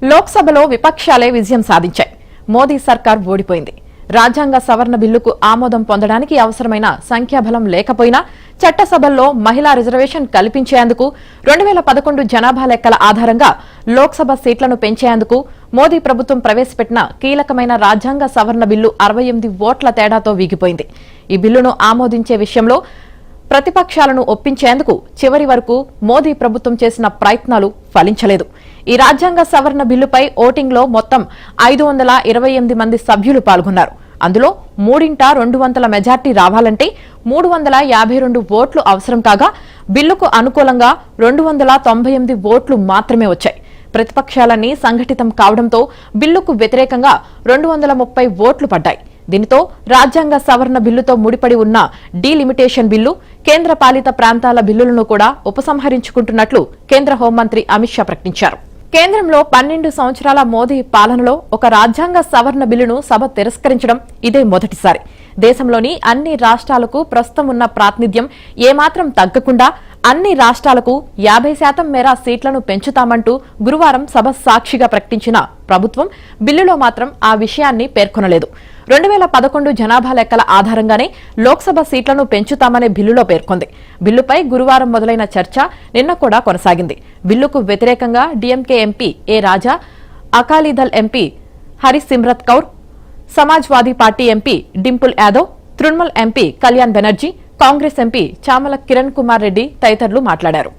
లోక్సభలో విపక్షాలే విజయం సాధించాయి. మోదీ సర్కార్ ఓడిపోయింది. రాజ్యాంగ సవరణ బిల్లుకు ఆమోదం పొందడానికి అవసరమైన సంఖ్యాబలం లేకపోయినా చట్టసభల్లో మహిళా రిజర్వేషన్ కల్పించేందుకు 2011 జనాభా లెక్కల ఆధారంగా లోక్సభ సీట్లను పెంచేందుకు మోదీ ప్రభుత్వం ప్రవేశపెట్టిన కీలకమైన రాజ్యాంగ సవరణ బిల్లు 68 ఓట్ల తేడాతో వీగిపోయింది. ఈ బిల్లును ఆమోదించే విషయంలో ప్రతిపక్షాలను ఒప్పించేందుకు చివరి వరకు మోదీ ప్రభుత్వం చేసిన ప్రయత్నాలు ఫలించలేదు. ఈ రాజ్యాంగ సవరణ బిల్లుపై ఓటింగ్లో మొత్తం 528 మంది సభ్యులు పాల్గొన్నారు. అందులో 200 మెజార్టీ రావాలంటే 352 ఓట్లు అవసరం కాగా బిల్లుకు అనుకూలంగా 298 ఓట్లు మాత్రమే వచ్చాయి. ప్రతిపక్షాలన్నీ సంఘటితం కావడంతో బిల్లుకు వ్యతిరేకంగా 230 ఓట్లు పడ్డాయి. దీనితో రాజ్యాంగ సవరణ బిల్లుతో ముడిపడి ఉన్న డీలిమిటేషన్ బిల్లు, కేంద్ర పాలిత ప్రాంతాల బిల్లులను కూడా ఉపసంహరించుకుంటున్నట్లు కేంద్ర హోంమంత్రి అమిత్ షా ప్రకటించారు. కేంద్రంలో 12 సంవత్సరాల మోదీ పాలనలో ఒక రాజ్యాంగ సవరణ బిల్లును సభ తిరస్కరించడం ఇదే మొదటిసారి. దేశంలోని అన్ని రాష్ట్రాలకు ప్రస్తుతం ఉన్న ప్రాతినిధ్యం ఏమాత్రం తగ్గకుండా అన్ని రాష్ట్రాలకు 50% మేర సీట్లను పెంచుతామంటూ గురువారం సభ సాక్షిగా ప్రకటించిన ప్రభుత్వం బిల్లులో మాత్రం ఆ విషయాన్ని పేర్కొనలేదు. 2011 జనాభా లెక్కల ఆధారంగానే లోక్సభ సీట్లను పెంచుతామనే బిల్లులో పేర్కొంది. బిల్లుపై గురువారం మొదలైన చర్చ నిన్న కూడా కొనసాగింది. బిల్లుకు వ్యతిరేకంగా DMK MP A Raja, Akali Dal MP Harsimrat Kaur, Samajwadi party MP Dimple Yadav, Trinamool MP Kalyan Banerjee, Congress MP Chamala Kiran Kumar Reddy తదితరులు మాట్లాడారు.